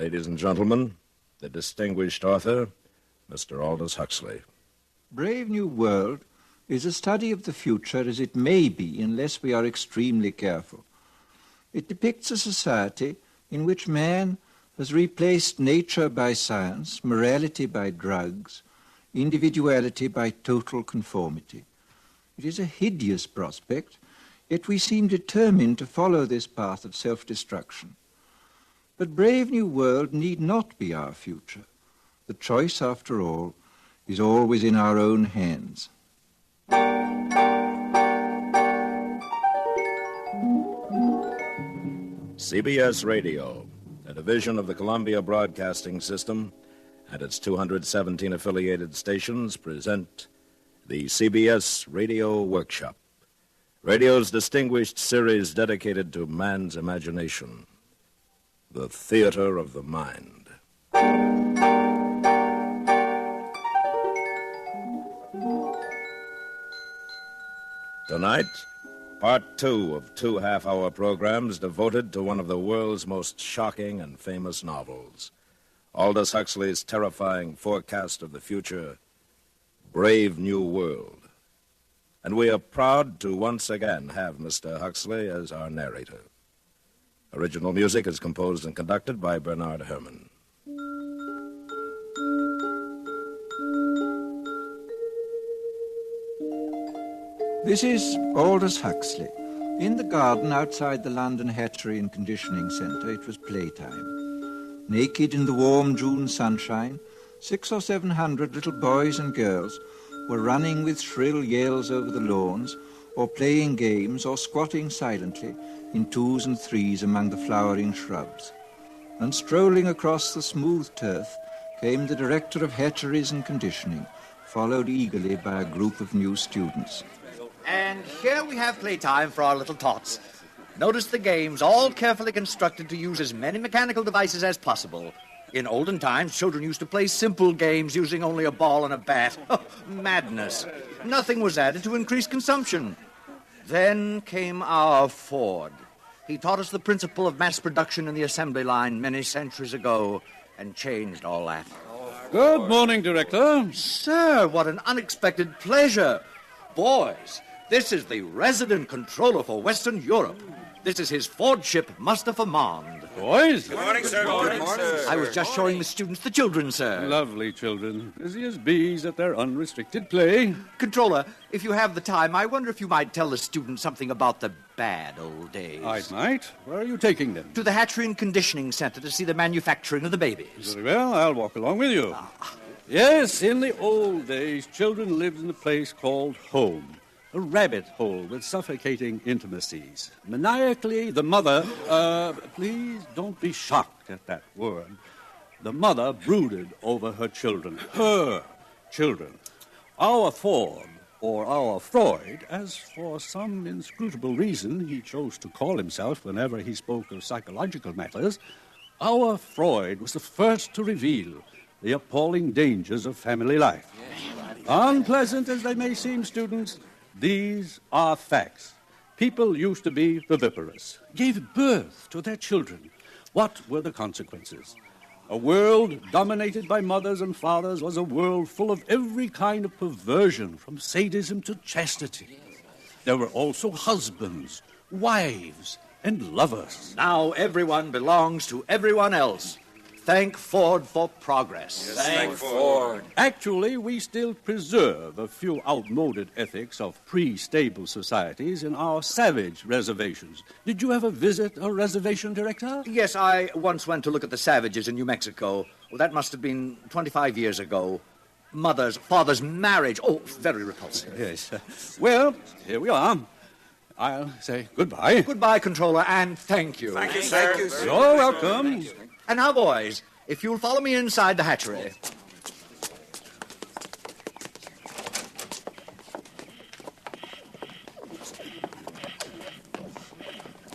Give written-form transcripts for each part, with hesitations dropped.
Ladies and gentlemen, the distinguished author, Mr. Aldous Huxley. Brave New World is a study of the future as it may be unless we are extremely careful. It depicts a society in which man has replaced nature by science, morality by drugs, individuality by total conformity. It is a hideous prospect, yet we seem determined to follow this path of self-destruction. But Brave New World need not be our future. The choice, after all, is always in our own hands. CBS Radio, a division of the Columbia Broadcasting System, and its 217 affiliated stations present the CBS Radio Workshop, radio's distinguished series dedicated to man's imagination, the theater of the mind. Tonight, part 2 of 2 half-hour programs devoted to one of the world's most shocking and famous novels, Aldous Huxley's terrifying forecast of the future, Brave New World. And we are proud to once again have Mr. Huxley as our narrator. Original music is composed and conducted by Bernard Herrmann. This is Aldous Huxley. In the garden outside the London Hatchery and Conditioning Centre, it was playtime. Naked in the warm June sunshine, 600 or 700 little boys and girls were running with shrill yells over the lawns, or playing games, or squatting silently in 2s and 3s among the flowering shrubs. And strolling across the smooth turf came the director of hatcheries and conditioning, followed eagerly by a group of new students. And here we have playtime for our little tots. Notice the games, all carefully constructed to use as many mechanical devices as possible. In olden times, children used to play simple games using only a ball and a bat. Oh, madness. Nothing was added to increase consumption. Then came our Ford. He taught us the principle of mass production in the assembly line many centuries ago and changed all that. Good morning, Director. Sir, what an unexpected pleasure. Boys, this is the resident controller for Western Europe. This is his Ford ship, Mustafa Mond. Boys? Good morning, sir. Good morning, sir. I was just showing the students the children, sir. Lovely children. Busy as bees at their unrestricted play. Controller, if you have the time, I wonder if you might tell the students something about the bad old days. I might. Where are you taking them? To the Hatchery and Conditioning Center to see the manufacturing of the babies. Very well, I'll walk along with you. Yes, in the old days, children lived in a place called home. A rabbit hole with suffocating intimacies. Maniacally, the mother... please don't be shocked at that word. The mother brooded over her children. Her children. Our Ford, or our Freud, as for some inscrutable reason he chose to call himself whenever he spoke of psychological matters, our Freud was the first to reveal the appalling dangers of family life. Unpleasant as they may seem, students, these are facts. People used to be viviparous, gave birth to their children. What were the consequences? A world dominated by mothers and fathers was a world full of every kind of perversion, from sadism to chastity. There were also husbands, wives, and lovers. Now everyone belongs to everyone else. Thank Ford for progress. Yes, thank Ford. Actually, we still preserve a few outmoded ethics of pre-stable societies in our savage reservations. Did you ever visit a reservation, Director? Yes, I once went to look at the savages in New Mexico. Well, that must have been 25 years ago. Mother's, father's marriage. Oh, very repulsive. Yes. Well, here we are. I'll say goodbye. Goodbye, Controller, and thank you. Thank you, sir. Thank you, sir. You're welcome. And now, boys, if you'll follow me inside the hatchery.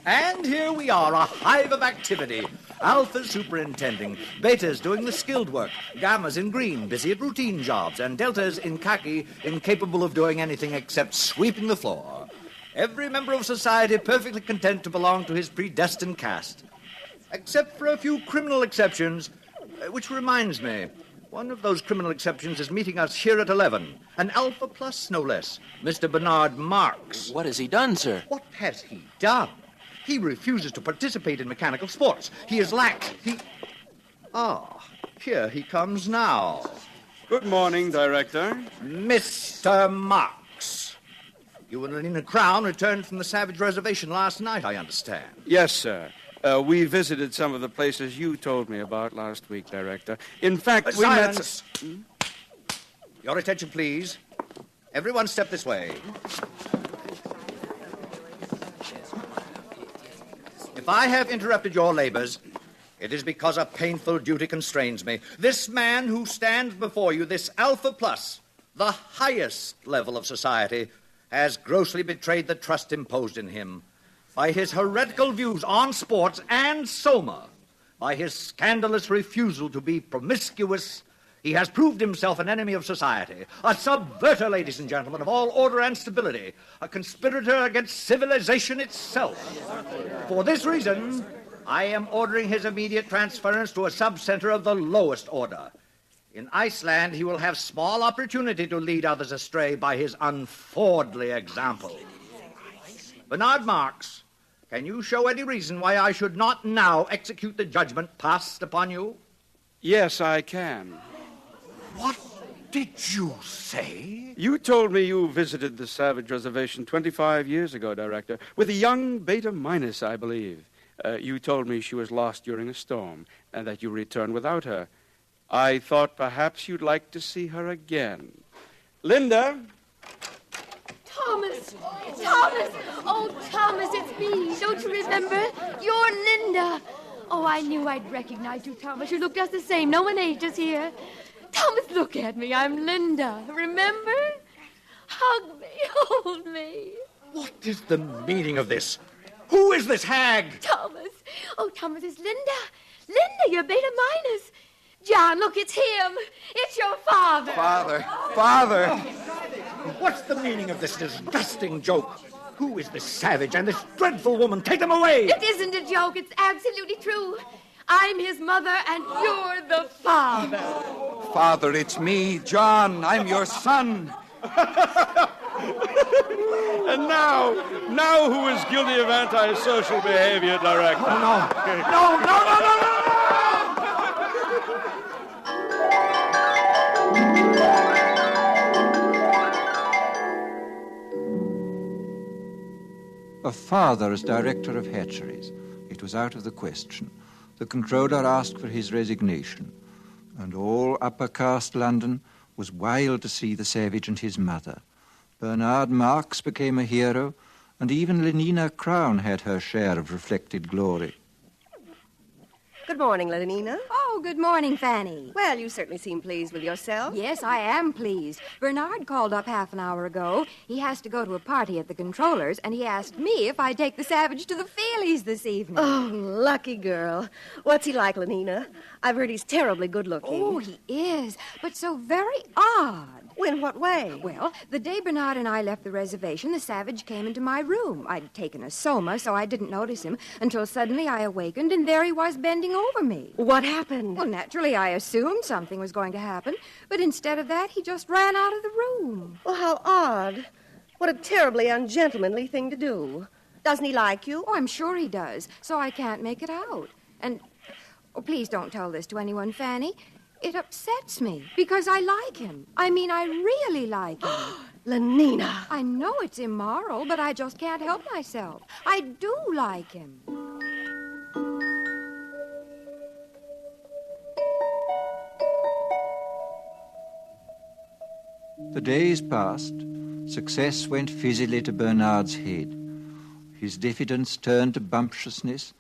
And here we are, a hive of activity. Alpha's superintending, Beta's doing the skilled work, Gamma's in green, busy at routine jobs, and Delta's in khaki, incapable of doing anything except sweeping the floor. Every member of society perfectly content to belong to his predestined caste. except for a few criminal exceptions. Which reminds me, one of those criminal exceptions is meeting us here at 11. An Alpha Plus, no less. Mr. Bernard Marx. What has he done, sir? What has he done? He refuses to participate in mechanical sports. He is lax. Here he comes now. Good morning, Director. Mr. Marx. You and Lenina Crown returned from the Savage Reservation last night, I understand. Yes, sir. We visited some of the places you told me about last week, Director. In fact, we Silence! Your attention, please. Everyone step this way. If I have interrupted your labors, it is because a painful duty constrains me. This man who stands before you, this Alpha Plus, the highest level of society, has grossly betrayed the trust imposed in him by his heretical views on sports and Soma, by his scandalous refusal to be promiscuous. He has proved himself an enemy of society, a subverter, ladies and gentlemen, of all order and stability, a conspirator against civilization itself. For this reason, I am ordering his immediate transference to a sub-center of the lowest order. In Iceland, he will have small opportunity to lead others astray by his unfordly example. Bernard Marx, can you show any reason why I should not now execute the judgment passed upon you? Yes, I can. What did you say? You told me you visited the Savage Reservation 25 years ago, Director, with a young Beta Minus, I believe. You told me she was lost during a storm and that you returned without her. I thought perhaps you'd like to see her again. Linda? Thomas! Thomas! Oh, Thomas, it's me. Don't you remember? You're Linda. Oh, I knew I'd recognize you, Thomas. You look just the same. No one ages here. Thomas, look at me. I'm Linda. Remember? Hug me. Hold me. What is the meaning of this? Who is this hag? Thomas. Oh, Thomas, it's Linda. Linda, you're Beta Minus. John, look, it's him. It's your father. Father! What's the meaning of this disgusting joke? Who is this savage and this dreadful woman? Take them away! It isn't a joke. It's absolutely true. I'm his mother, and you're the father. Father, it's me, John. I'm your son. And now who is guilty of antisocial behavior, Director? No. A father as director of hatcheries. It was out of the question. The controller asked for his resignation, and all upper caste London was wild to see the savage and his mother. Bernard Marx became a hero, and even Lenina Crown had her share of reflected glory. Good morning, Lenina. Oh, good morning, Fanny. Well, you certainly seem pleased with yourself. Yes, I am pleased. Bernard called up half an hour ago. He has to go to a party at the controller's, and he asked me if I'd take the savage to the Feelies this evening. Oh, lucky girl. What's he like, Lenina? I've heard he's terribly good-looking. Oh, he is, but so very odd. In what way? Well, the day Bernard and I left the reservation, the savage came into my room. I'd taken a soma, so I didn't notice him until suddenly I awakened, and there he was bending over me. What happened? Well, naturally, I assumed something was going to happen, but instead of that, he just ran out of the room. Well, how odd. What a terribly ungentlemanly thing to do. Doesn't he like you? Oh, I'm sure he does, so I can't make it out. And, oh, please don't tell this to anyone, Fanny. It upsets me because I like him. I mean, I really like him. Lenina. I know it's immoral, but I just can't help myself. I do like him. The days passed. Success went fizzily to Bernard's head. His diffidence turned to bumptiousness.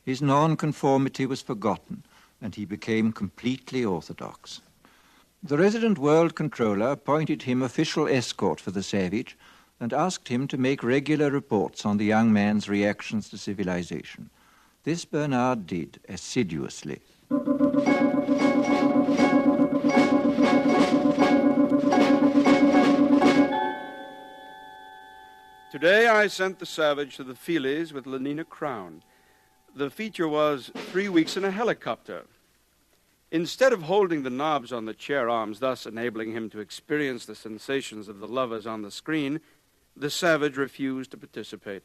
His nonconformity was forgotten, and he became completely orthodox. The resident world controller appointed him official escort for the savage and asked him to make regular reports on the young man's reactions to civilization. This Bernard did assiduously. Today I sent the savage to the Feelies with Lenina Crown. The feature was 3 weeks in a helicopter. Instead of holding the knobs on the chair arms, thus enabling him to experience the sensations of the lovers on the screen, the savage refused to participate.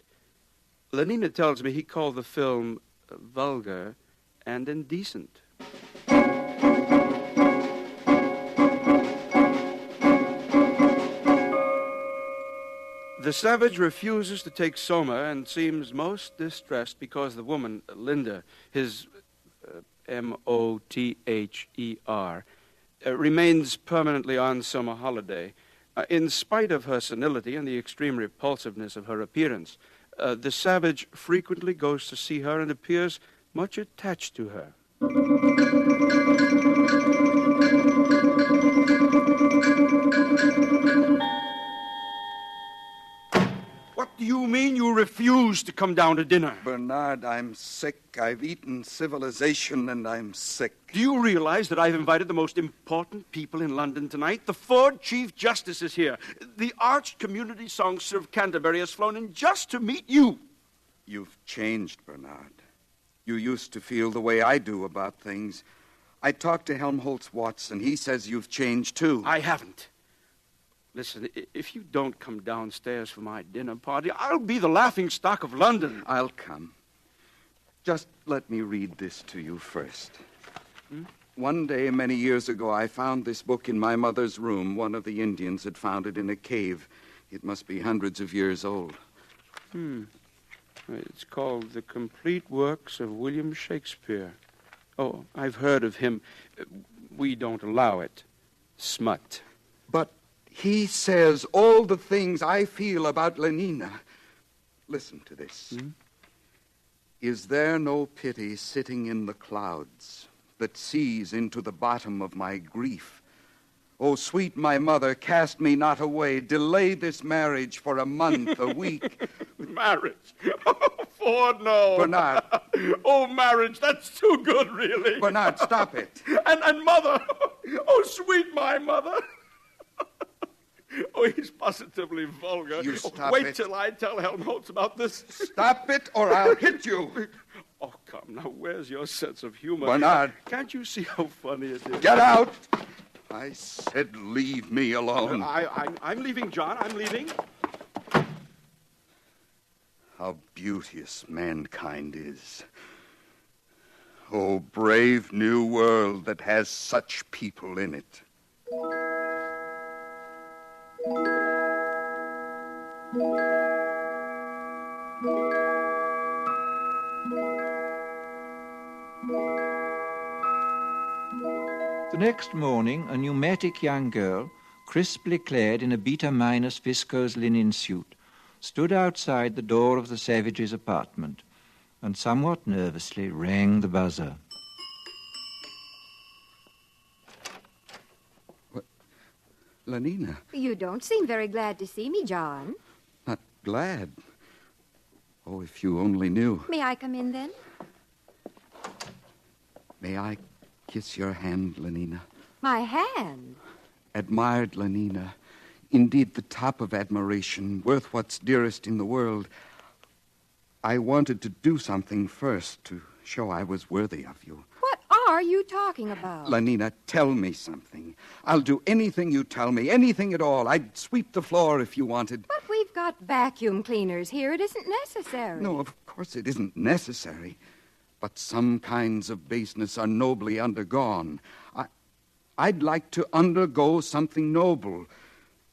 Lenina tells me he called the film vulgar and indecent. The savage refuses to take Soma and seems most distressed because the woman, Linda, his M-O-T-H-E-R, remains permanently on summer holiday. In spite of her senility and the extreme repulsiveness of her appearance, the savage frequently goes to see her and appears much attached to her. What do you mean you refuse to come down to dinner? Bernard, I'm sick. I've eaten civilization and I'm sick. Do you realize that I've invited the most important people in London tonight? The Ford Chief Justice is here. The arch community songster of Canterbury has flown in just to meet you. You've changed, Bernard. You used to feel the way I do about things. I talked to Helmholtz Watson. He says you've changed, too. I haven't. Listen, if you don't come downstairs for my dinner party, I'll be the laughingstock of London. I'll come. Just let me read this to you first. One day, many years ago, I found this book in my mother's room. One of the Indians had found it in a cave. It must be hundreds of years old. It's called The Complete Works of William Shakespeare. Oh, I've heard of him. We don't allow it. Smut. But he says all the things I feel about Lenina. Listen to this. Is there no pity sitting in the clouds that sees into the bottom of my grief? Oh, sweet my mother, cast me not away. Delay this marriage for a month, a week. Marriage? Oh, Ford, no. Bernard. Oh, marriage, that's too good, really. Bernard, stop it. And mother. Oh, sweet my mother. Oh, he's positively vulgar. You stop Wait it. till I tell Helmholtz about this. Stop it or I'll hit you. Oh, come, now, where's your sense of humor? Bernard. Can't you see how funny it is? Get out. I said leave me alone. I'm leaving, John. I'm leaving. How beauteous mankind is. Oh, brave new world that has such people in it. The next morning, a pneumatic young girl, crisply clad in a beta-minus viscose linen suit, stood outside the door of the savage's apartment and somewhat nervously rang the buzzer. What? Lenina. You don't seem very glad to see me, John. Not glad. Oh, if you only knew. May I come in, then? May I kiss your hand, Lenina? My hand? Admired Lenina. Indeed, the top of admiration, worth what's dearest in the world. I wanted to do something first to show I was worthy of you. What are you talking about? Lenina, tell me something. I'll do anything you tell me, anything at all. I'd sweep the floor if you wanted. But we've got vacuum cleaners here. It isn't necessary. No, of course it isn't necessary. But some kinds of baseness are nobly undergone. I'd like to undergo something noble,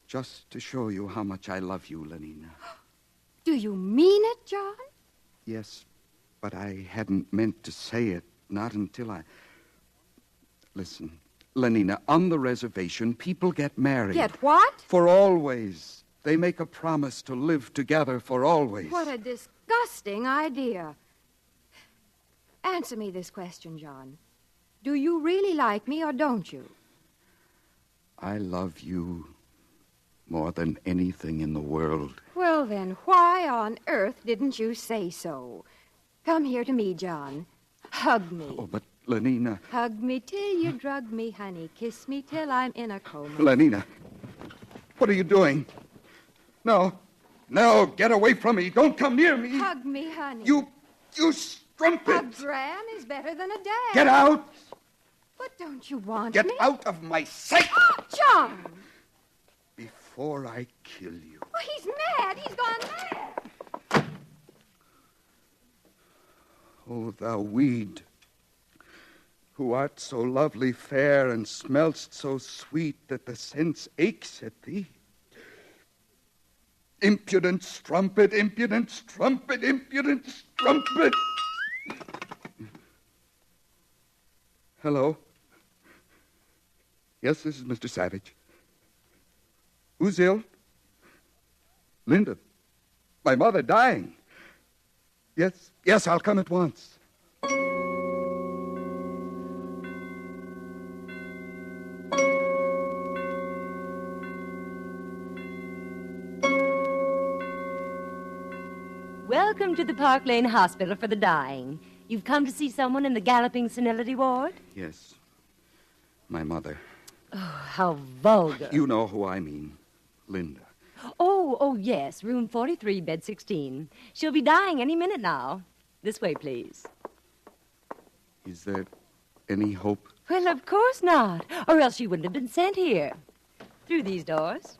just to show you how much I love you, Lenina. Do you mean it, John? Yes, but I hadn't meant to say it, not until I... Listen, Lenina, on the reservation, people get married. Get what? For always. They make a promise to live together for always. What a disgusting idea. Answer me this question, John. Do you really like me or don't you? I love you more than anything in the world. Well, then, why on earth didn't you say so? Come here to me, John. Hug me. Oh, but Lenina... Hug me till you drug me, honey. Kiss me till I'm in a coma. Lenina, what are you doing? No, get away from me. Don't come near me. Hug me, honey. You strumpet. A gran is better than a dad. Get out! But don't you want Get me? out of my sight! John! Before I kill you. Oh, he's mad. He's gone mad. O thou weed, who art so lovely fair and smell'st so sweet that the sense aches at thee. Impudent strumpet, impudent strumpet, impudent strumpet. Hello? Yes, this is Mr. Savage. Who's ill? Linda. My mother dying. Yes, I'll come at once. Welcome to the Park Lane Hospital for the Dying. You've come to see someone in the galloping senility ward? Yes. My mother. Oh, how vulgar. You know who I mean. Linda. Oh, yes, room 43, bed 16. She'll be dying any minute now. This way, please. Is there any hope? Well, of course not, or else she wouldn't have been sent here. Through these doors.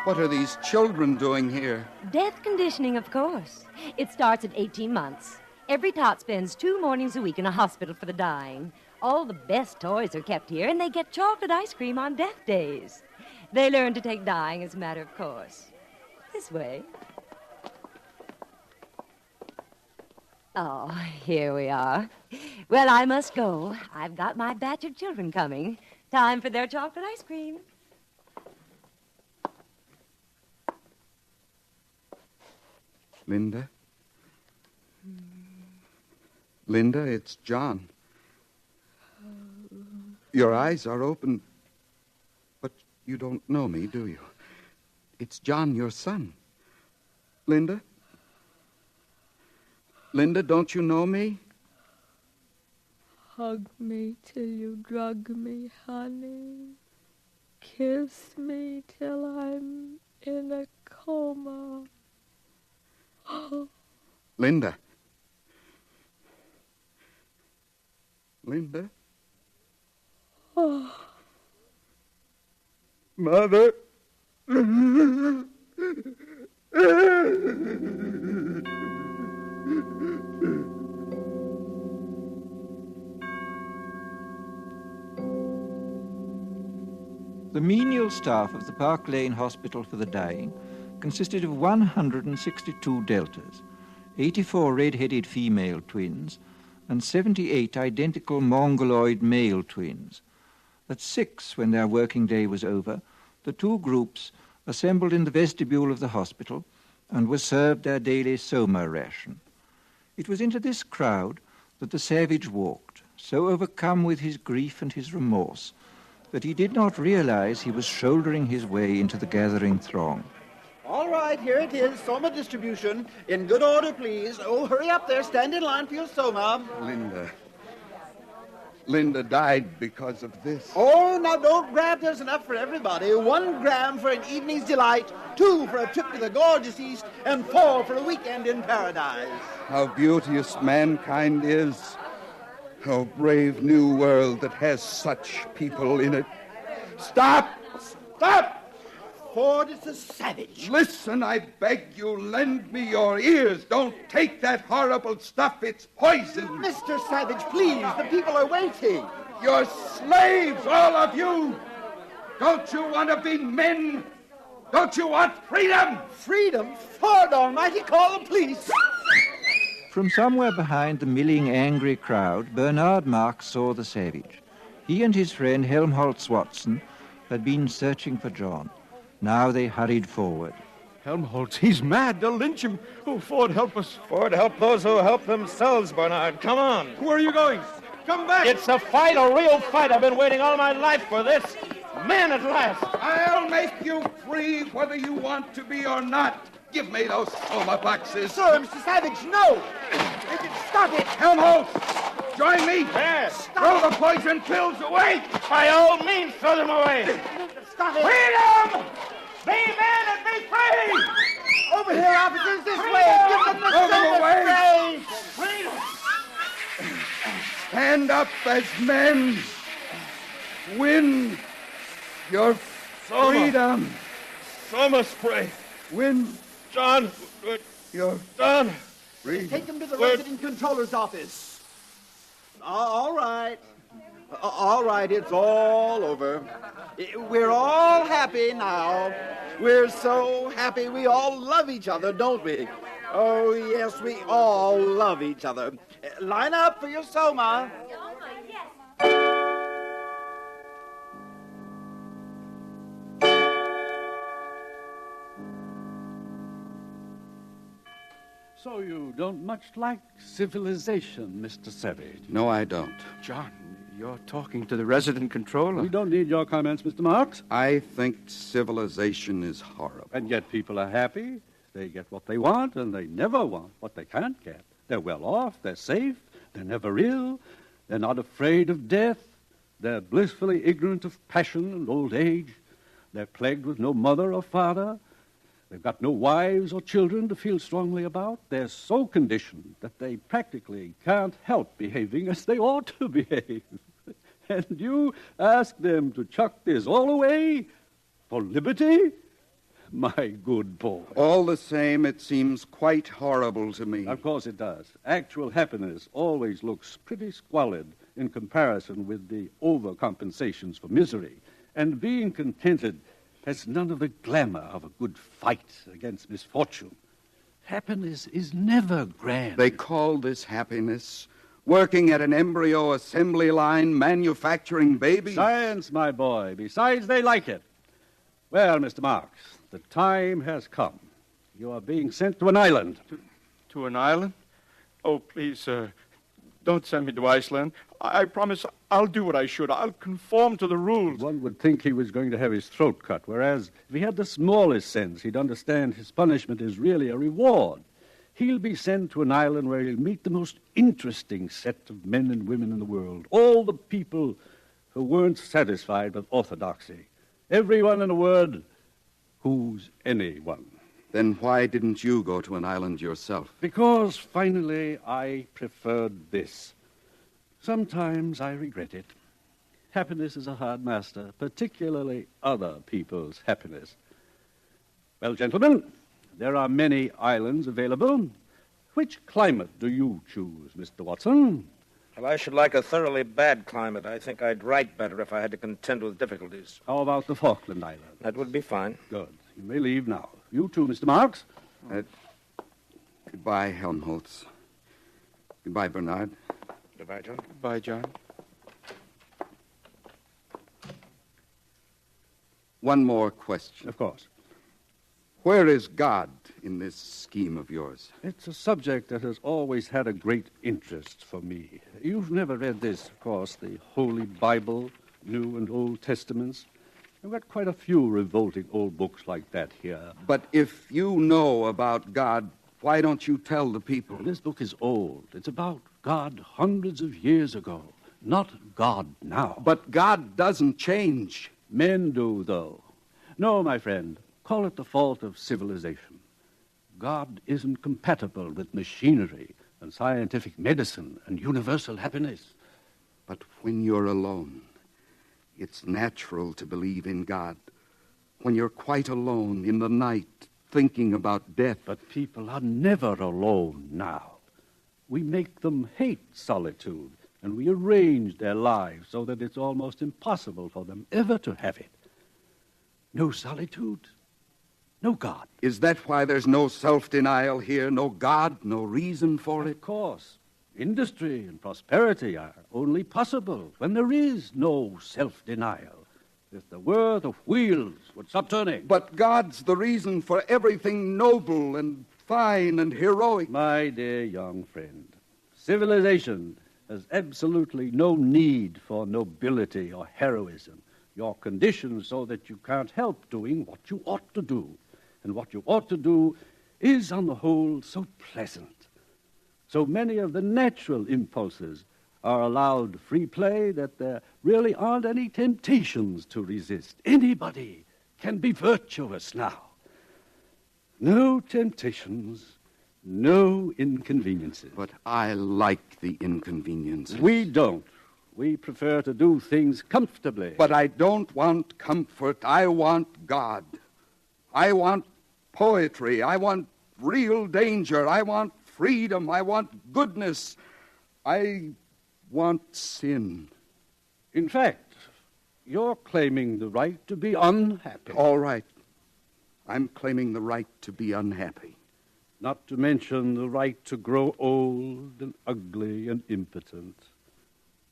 What are these children doing here? Death conditioning, of course. It starts at 18 months. Every tot spends 2 mornings a week in a hospital for the dying. All the best toys are kept here, and they get chocolate ice cream on death days. They learn to take dying as a matter of course. This way. Oh, here we are. Well, I must go. I've got my batch of children coming. Time for their chocolate ice cream. Linda? Linda, it's John. Your eyes are open, but you don't know me, do you? It's John, your son. Linda? Linda, don't you know me? Hug me till you drug me, honey. Kiss me till I'm in a coma. Linda. Linda? Oh. Mother. The menial staff of the Park Lane Hospital for the Dying consisted of 162 deltas, 84 red-headed female twins, and 78 identical mongoloid male twins. At 6, when their working day was over, the 2 groups assembled in the vestibule of the hospital and were served their daily soma ration. It was into this crowd that the savage walked, so overcome with his grief and his remorse that he did not realize he was shouldering his way into the gathering throng. All right, here it is, soma distribution. In good order, please. Oh, hurry up there. Stand in line for your soma. Linda died because of this. Oh, now don't grab. There's enough for everybody. 1 gram for an evening's delight, 2 for a trip to the gorgeous East, and 4 for a weekend in paradise. How beauteous mankind is. Oh, brave new world that has such people in it. Stop! Stop! Ford is a savage. Listen, I beg you, lend me your ears. Don't take that horrible stuff. It's poison. Mr. Savage, please. The people are waiting. You're slaves, all of you. Don't you want to be men? Don't you want freedom? Freedom? Ford Almighty, call the police. From somewhere behind the milling, angry crowd, Bernard Marx saw the savage. He and his friend Helmholtz Watson had been searching for John. Now they hurried forward. Helmholtz, he's mad. They'll lynch him. Oh, Ford, help us. Ford, help those who help themselves, Bernard. Come on. Where are you going? Come back. It's a fight, a real fight. I've been waiting all my life for this. Man at last. I'll make you free whether you want to be or not. Give me those soma boxes. Sir, Mr. Savage, no. Stop it. Helmholtz, Join me. Yes. Throw the poison pills away. By all means, throw them away. Stop it. Freedom! Be men and be free! Over here, officers, this way. Give them the Throw them silver away. spray. Freedom! Stand up as men. Win your freedom. Summer spray. Win John, your John. freedom. Take them to the resident controller's office. All right. All right, it's all over. We're all happy now. We're so happy we all love each other, don't we? Oh, yes, we all love each other. Line up for your soma. So you don't much like civilization, Mr. Savage? No, I don't. John, you're talking to the resident controller. We don't need your comments, Mr. Marks. I think civilization is horrible. And yet people are happy. They get what they want, and they never want what they can't get. They're well off, they're safe, they're never ill, they're not afraid of death, they're blissfully ignorant of passion and old age, they're plagued with no mother or father, they've got no wives or children to feel strongly about. They're so conditioned that they practically can't help behaving as they ought to behave. And you ask them to chuck this all away for liberty? My good boy. All the same, it seems quite horrible to me. Of course it does. Actual happiness always looks pretty squalid in comparison with the overcompensations for misery. And being contented has none of the glamour of a good fight against misfortune. Happiness is never grand. They call this happiness. Working at an embryo assembly line, manufacturing babies. Science, my boy. Besides, they like it. Well, Mr. Marks, the time has come. You are being sent to an island. To an island? Oh, please, sir. Don't send me to Iceland. I promise I'll do what I should. I'll conform to the rules. One would think he was going to have his throat cut, whereas if he had the smallest sense, he'd understand his punishment is really a reward. He'll be sent to an island where he'll meet the most interesting set of men and women in the world. All the people who weren't satisfied with orthodoxy. Everyone, in a word, who's anyone. Then why didn't you go to an island yourself? Because, finally, I preferred this. Sometimes I regret it. Happiness is a hard master, particularly other people's happiness. Well, gentlemen, there are many islands available. Which climate do you choose, Mr. Watson? Well, I should like a thoroughly bad climate. I think I'd write better if I had to contend with difficulties. How about the Falkland Islands? That would be fine. Good. You may leave now. You too, Mr. Marks. Goodbye, Helmholtz. Goodbye, Bernard. Goodbye, John. Goodbye, John. One more question. Of course. Where is God in this scheme of yours? It's a subject that has always had a great interest for me. You've never read this, of course, the Holy Bible, New and Old Testaments. I've got quite a few revolting old books like that here. But if you know about God, why don't you tell the people? This book is old. It's about God hundreds of years ago, not God now. But God doesn't change. Men do, though. No, my friend, call it the fault of civilization. God isn't compatible with machinery and scientific medicine and universal happiness. But when you're alone, it's natural to believe in God. When you're quite alone in the night, thinking about death. But people are never alone now. We make them hate solitude, and we arrange their lives so that it's almost impossible for them ever to have it. No solitude, no God. Is that why there's no self-denial here? No God, no reason for it? Of course. Industry and prosperity are only possible when there is no self-denial. If there were, the wheels would stop turning. But God's the reason for everything noble and fine and heroic. My dear young friend, civilization has absolutely no need for nobility or heroism. You're conditioned so that you can't help doing what you ought to do. And what you ought to do is, on the whole, so pleasant. So many of the natural impulses are allowed free play, that there really aren't any temptations to resist. Anybody can be virtuous now. No temptations, no inconveniences. But I like the inconveniences. We don't. We prefer to do things comfortably. But I don't want comfort. I want God. I want poetry. I want real danger. I want freedom. I want goodness. I want sin. In fact, you're claiming the right to be unhappy. All right. I'm claiming the right to be unhappy. Not to mention the right to grow old and ugly and impotent.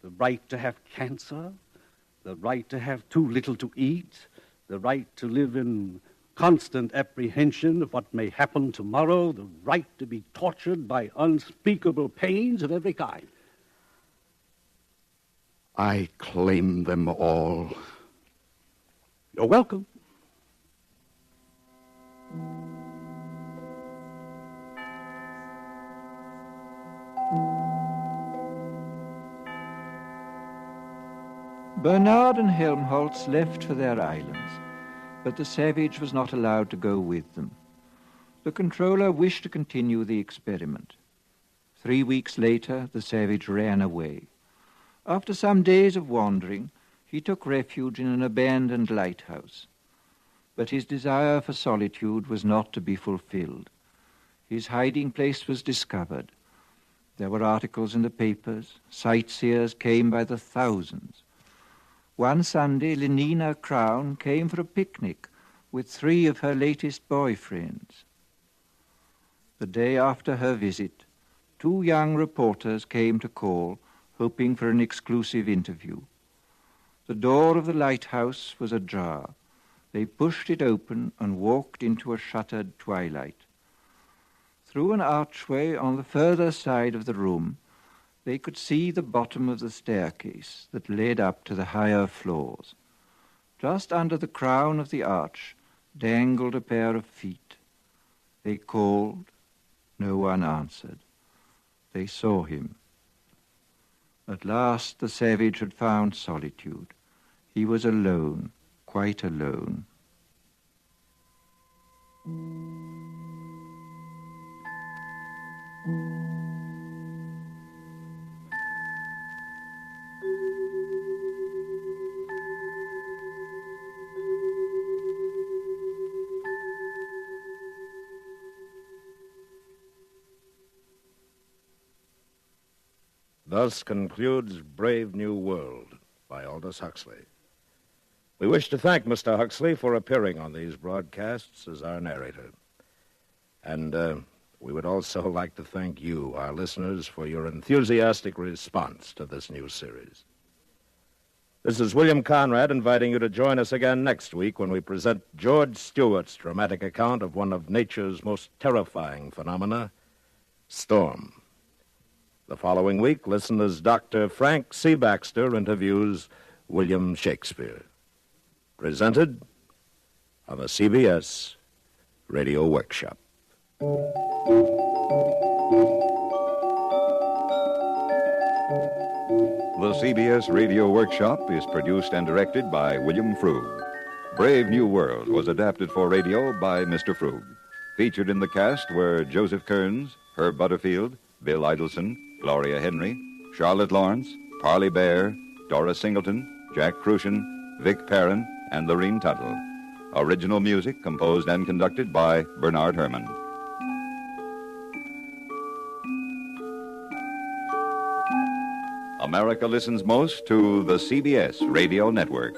The right to have cancer. The right to have too little to eat. The right to live in constant apprehension of what may happen tomorrow. The right to be tortured by unspeakable pains of every kind. I claim them all. You're welcome. Bernard and Helmholtz left for their islands, but the savage was not allowed to go with them. The controller wished to continue the experiment. 3 weeks later, the savage ran away. After some days of wandering, he took refuge in an abandoned lighthouse. But his desire for solitude was not to be fulfilled. His hiding place was discovered. There were articles in the papers. Sightseers came by the thousands. One Sunday, Lenina Crown came for a picnic with 3 of her latest boyfriends. The day after her visit, 2 young reporters came to call, hoping for an exclusive interview. The door of the lighthouse was ajar. They pushed it open and walked into a shuttered twilight. Through an archway on the further side of the room, they could see the bottom of the staircase that led up to the higher floors. Just under the crown of the arch dangled a pair of feet. They called. No one answered. They saw him. At last the savage had found solitude. He was alone, quite alone. Thus concludes Brave New World by Aldous Huxley. We wish to thank Mr. Huxley for appearing on these broadcasts as our narrator. And we would also like to thank you, our listeners, for your enthusiastic response to this new series. This is William Conrad inviting you to join us again next week when we present George Stewart's dramatic account of one of nature's most terrifying phenomena, storm. The following week, listen as Dr. Frank C. Baxter interviews William Shakespeare. Presented on the CBS Radio Workshop. The CBS Radio Workshop is produced and directed by William Frug. Brave New World was adapted for radio by Mr. Frug. Featured in the cast were Joseph Kearns, Herb Butterfield, Bill Idelson, Gloria Henry, Charlotte Lawrence, Parley Bear, Dora Singleton, Jack Crucian, Vic Perrin, and Lorene Tuttle. Original music composed and conducted by Bernard Herrmann. America listens most to the CBS Radio Network.